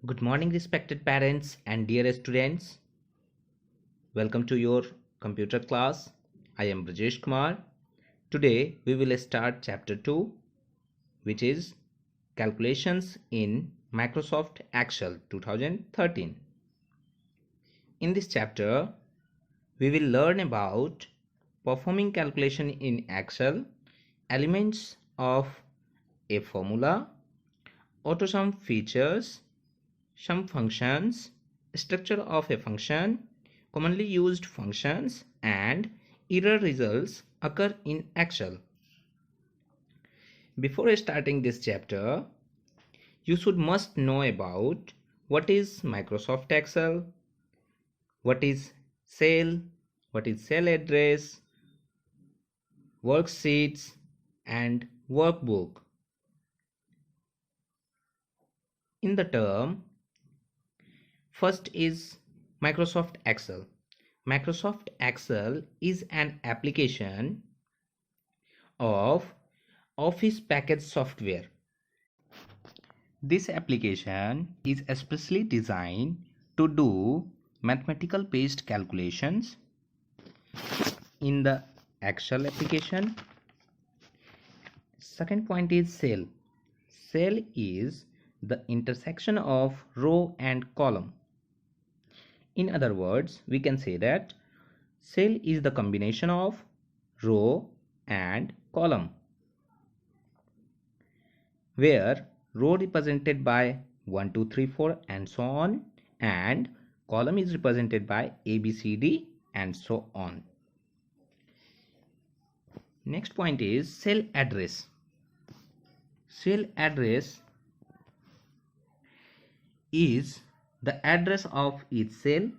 Good morning, respected parents and dear students. Welcome to your computer class. I am Brajesh Kumar. Today we will start chapter 2, which is Calculations in Microsoft Excel 2013. In this chapter, we will learn about performing calculation in Excel, elements of a formula, AutoSum features, sum functions, structure of a function, commonly used functions, and error results occur in Excel. Before starting this chapter, you must know about what is Microsoft Excel, what is cell, what is cell address, worksheets, and workbook. In the term, first is Microsoft Excel. Microsoft Excel is an application of Office package software. This application is especially designed to do mathematical based calculations in the Excel application. Second point is cell. Cell is the intersection of row and column. In other words, we can say that cell is the combination of row and column, where row represented by 1, 2, 3, 4 and so on, and column is represented by A, B, C, D and so on. Next point is cell address. Cell address is the address of each cell.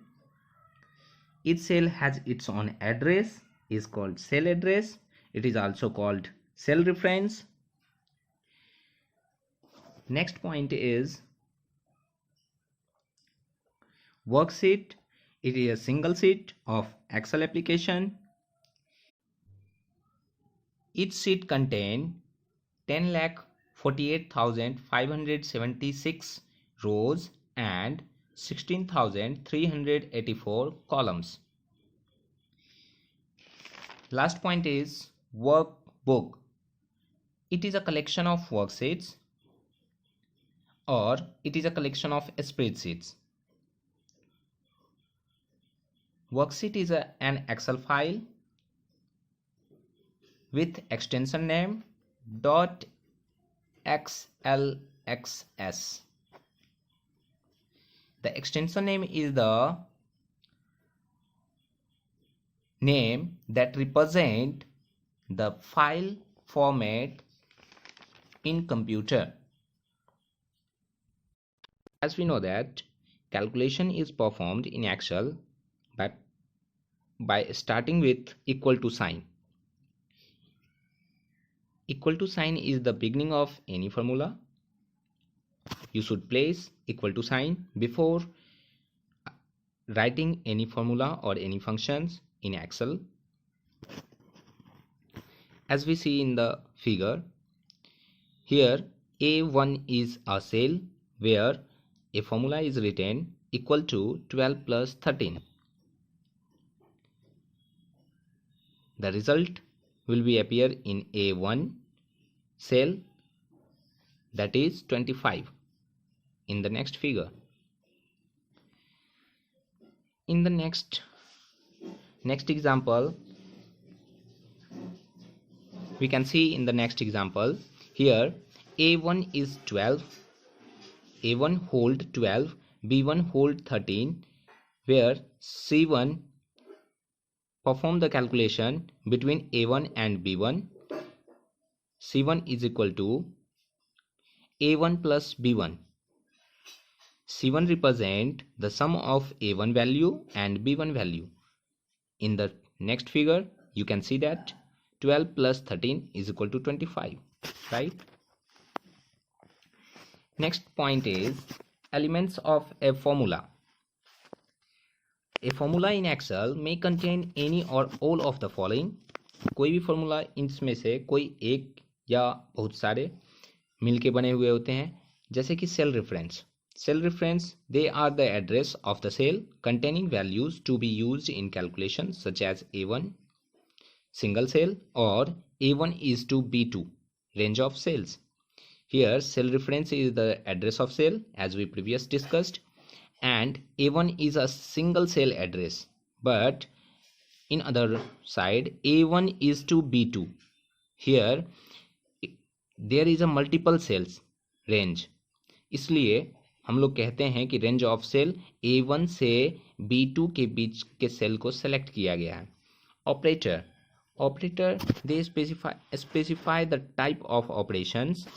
Each cell has its own address, is called cell address. It is also called cell reference. Next point is worksheet. It is a single sheet of Excel application. Each sheet contains 10,48,576 rows and 16,384 columns. Last point is workbook. It is a collection of worksheets, or it is a collection of spreadsheets. Worksheet is an Excel file with extension name .xlxs. The extension name is the name that represents the file format in computer. As we know that calculation is performed in Excel by starting with equal to sign. Equal to sign is the beginning of any formula. You should place equal to sign before writing any formula or any functions in Excel. As we see in the figure, here A1 is a cell where a formula is written equal to 12 plus 13. The result will be appear in A1 cell, that is 25 in the next figure. In the next example, we can see in the next example here A1 is 12, A1 hold 12, B1 hold 13, where C1 perform the calculation between A1 and B1. C1 is equal to A1 plus B1. C1 represent the sum of A1 value and B1 value. In the next figure, you can see that 12 plus 13 is equal to 25, right? Next point is elements of a formula. A formula in Excel may contain any or all of the following. कोई भी formula इनमें से कोई एक या बहुत सारे मिलके बने हुए होते हैं, जैसे कि cell reference. Cell reference, they are the address of the cell containing values to be used in calculations such as A1 single cell or A1 is to B2 range of cells. Here cell reference is the address of cell as we previously discussed, and A1 is a single cell address, but in other side A1 is to B2. Here there is a multiple cells range, इसलिए हम लोग कहते हैं कि range of cell A1 से B2 के बीच के cell को सेलेक्ट किया गया है. Operator they specify the type of operations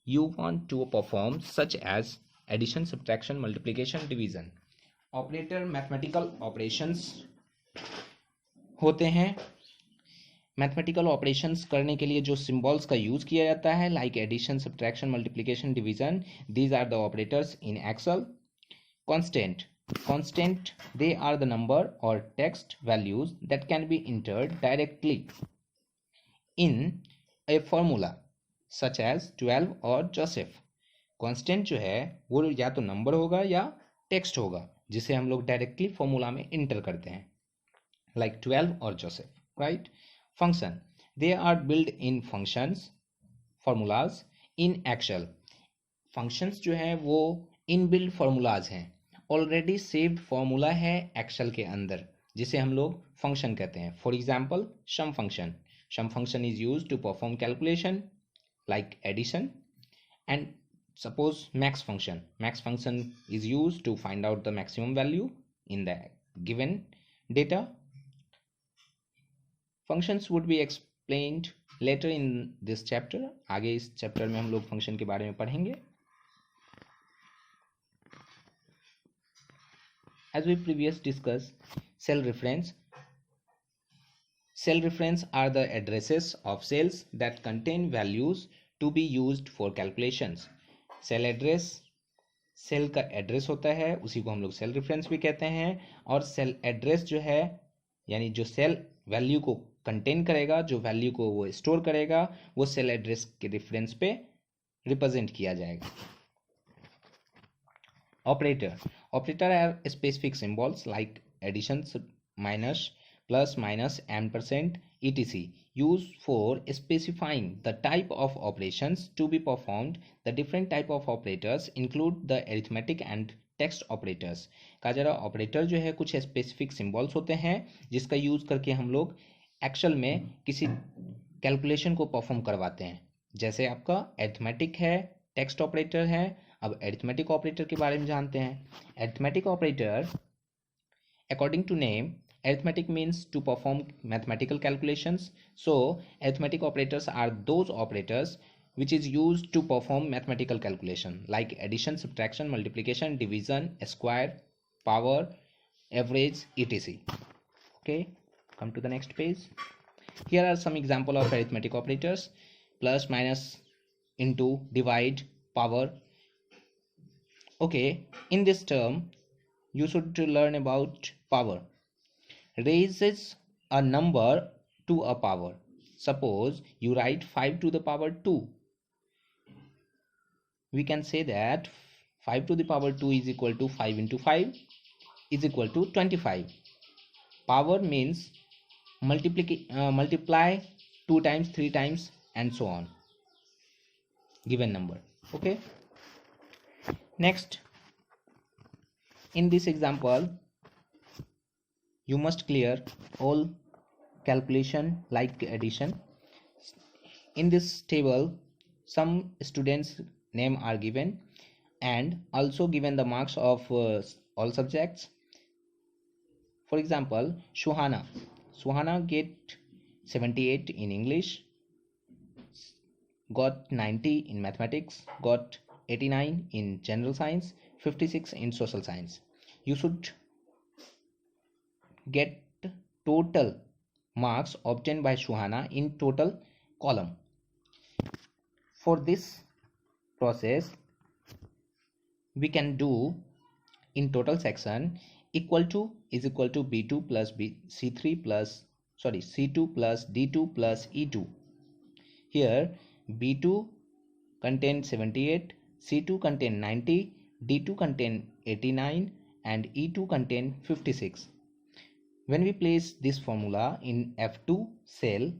you want to perform such as addition, subtraction, multiplication, division. Operator mathematical operations होते हैं. मैथमेटिकल ऑपरेशंस करने के लिए जो सिंबल्स का यूज किया जाता है like addition, subtraction, multiplication, division, these are the operators in Excel. Constant, they are the number or text values that can be entered directly in a formula such as 12 और Joseph. Constant जो है वो या तो number होगा या text होगा जिसे हम लोग डायरेक्टली फॉर्मूला में इंटर करते हैं लाइक 12 और Joseph, right. Function, they are build in functions formulas in Excel. Functions जो है वो इन बिल्ड फॉर्मूलाज हैं, ऑलरेडी सेव्ड फॉर्मूला है एक्सेल के अंदर जिसे हम लोग फंक्शन कहते हैं. For example sum function is use to perform calculation like addition, and suppose max function is used to find out the maximum value in the given data. Functions would be explained later in this chapter. आगे इस chapter में हम लोग function के बारे में पढ़ेंगे. As we previously discussed, cell reference are the addresses of cells that contain values to be used for calculations. Cell address cell का एड्रेस होता है, उसी को हम लोग सेल रेफरेंस भी कहते हैं. और सेल एड्रेस जो है यानी जो सेल वैल्यू को कंटेन करेगा, जो वैल्यू को वो स्टोर करेगा, वो सेल एड्रेस के रेफरेंस पे रिप्रेजेंट किया जाएगा. Operator are specific symbols like addition, minus, plus, minus, ampersand, etc. used for specifying the type of operations to be performed. The different type of operators include the arithmetic and text operators. कहा जा रहा operator जो है कुछ specific symbols होते हैं जिसका use करके हम लोग एक्सेल में किसी कैलकुलेशन को परफॉर्म करवाते हैं. जैसे आपका अरिथमेटिक है, टेक्स्ट ऑपरेटर है. अब अरिथमेटिक ऑपरेटर के बारे में जानते हैं. Arithmetic operator according to name, arithmetic means to perform mathematical calculations. So arithmetic operators are those operators which is used to perform mathematical calculation like addition, subtraction, multiplication, division, square, power, average, etc. Okay, come to the next page. Here are some example of arithmetic operators: plus, minus, into, divide, power. Okay, in this term you should learn about power. Raises a number to a power. Suppose you write 5 to the power 2. We can say that 5 to the power 2 is equal to 5 into 5 is equal to 25. Power means multiply 2 times, 3 times and so on. Given number. Okay. Next, in this example, you must clear all calculation like addition. In this table some students name are given and also given the marks of all subjects. For example, Shuhana get 78 in English, got 90 in mathematics, got 89 in general science, 56 in social science. You should get total marks obtained by Shuhana in total column. For this process we can do in total section equal to is equal to B2 plus C2 plus D2 plus E2. Here B2 contains 78, C2 contains 90, D2 contain 89 and E2 contain 56. When we place this formula in F2 cell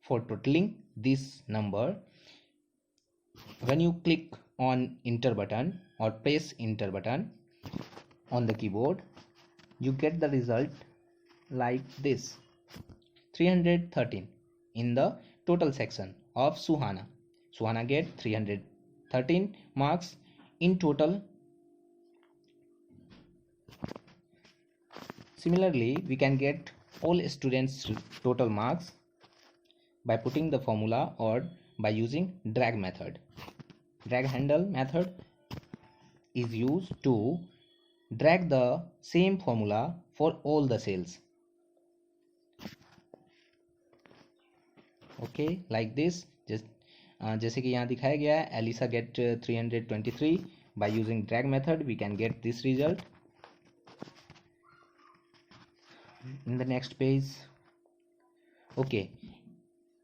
for totaling this number, when you click on enter button or press enter button on the keyboard, you get the result like this: 313 in the total section of Suhana. Suhana get 313 marks in total. Similarly, we can get all students' total marks by putting the formula or by using drag method. Drag handle method is used to drag the same formula for all the cells. Okay, like this. जैसे कि यहाँ दिखाया गया है, Elisa get 323 by using drag method. We can get this result. In the next page, okay,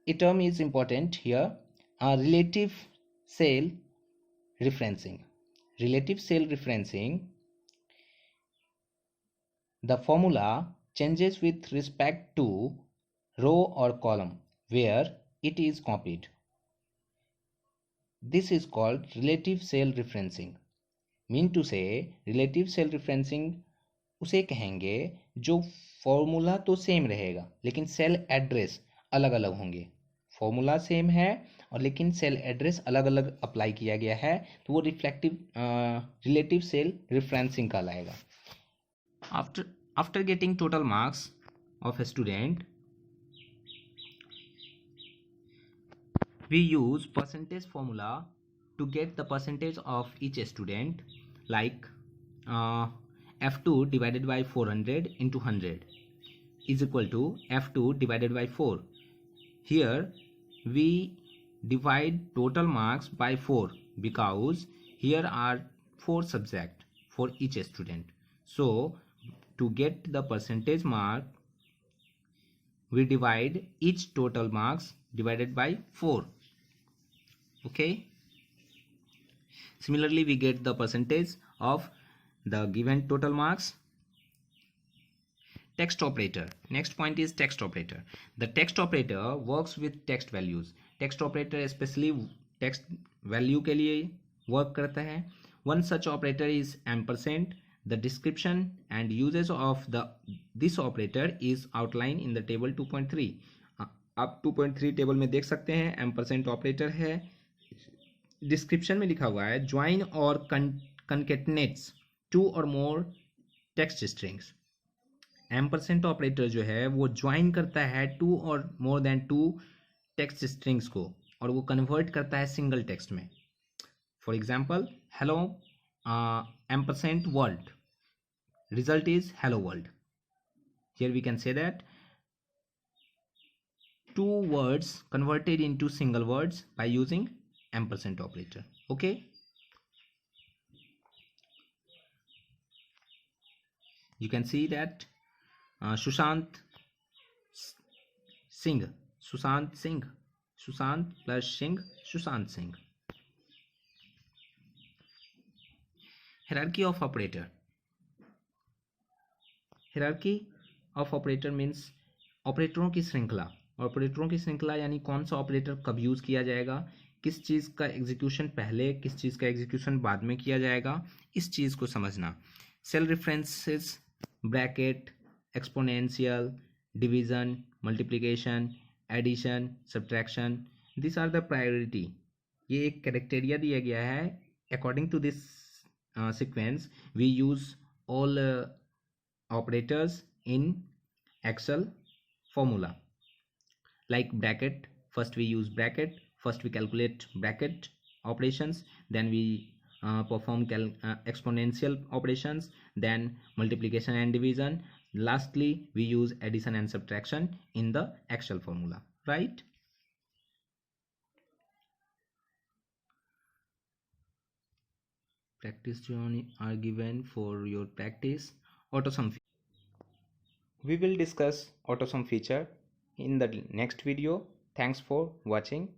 a term is important here, relative cell referencing. Relative cell referencing, the formula changes with respect to row or column where it is copied. This is called relative cell referencing. Mean to say, relative cell referencing उसे कहेंगे जो formula तो same रहेगा लेकिन cell address अलग अलग होंगे. Formula same है और लेकिन सेल एड्रेस अलग अलग अप्लाई किया गया है, तो वो रिलेटिव सेल रेफरेंसिंग कहलाएगा. After getting total marks of a student, we use percentage formula to get the percentage of each student, like F2 divided by 400 into 100 is equal to F2 divided by 4. Here we divide total marks by 4 because here are 4 subjects for each student. So to get the percentage mark, we divide each total marks divided by 4. Okay, similarly we get the percentage of the given total marks. Text operator, next point is text operator. The text operator works with text values. Text operator especially text value के लिए work करता है. One such operator is ampersand. The description and uses of this operator is outlined in the table 2.3. आप 2.3 table में देख सकते हैं. ampersand operator है. डिस्क्रिप्शन में लिखा हुआ है ज्वाइन और कंकेटनेट्स 2 और मोर टेक्स्ट स्ट्रिंग्स. एम्परसेंट ऑपरेटर जो है वो ज्वाइन करता है 2 और मोर देन 2 टेक्स्ट स्ट्रिंग्स को और वो कन्वर्ट करता है सिंगल टेक्स्ट में. For example, hello ampersand world, result is hello world. Here we can say that 2 words converted into single words by using ampersand operator. Okay, you can see that Sushant Singh plus Singh, Sushant Singh. Hierarchy of operator. Hierarchy of operator means ऑपरेटरों की श्रृंखला. ऑपरेटरों की श्रृंखला यानी कौन सा operator कब यूज़ किया जाएगा, किस चीज़ का एग्जीक्यूशन पहले, किस चीज़ का एग्जीक्यूशन बाद में किया जाएगा, इस चीज़ को समझना. Cell references, bracket, exponential, division, multiplication, addition, subtraction, this are the priority. ये एक क्राइटेरिया दिया गया है. According to this sequence we use all operators in Excel formula. Like bracket, first we use bracket, first we calculate bracket operations, then we perform exponential operations, then multiplication and division, lastly we use addition and subtraction in the Excel formula, right? Practice are given for your practice. AutoSum. We will discuss AutoSum feature in the next video. Thanks for watching.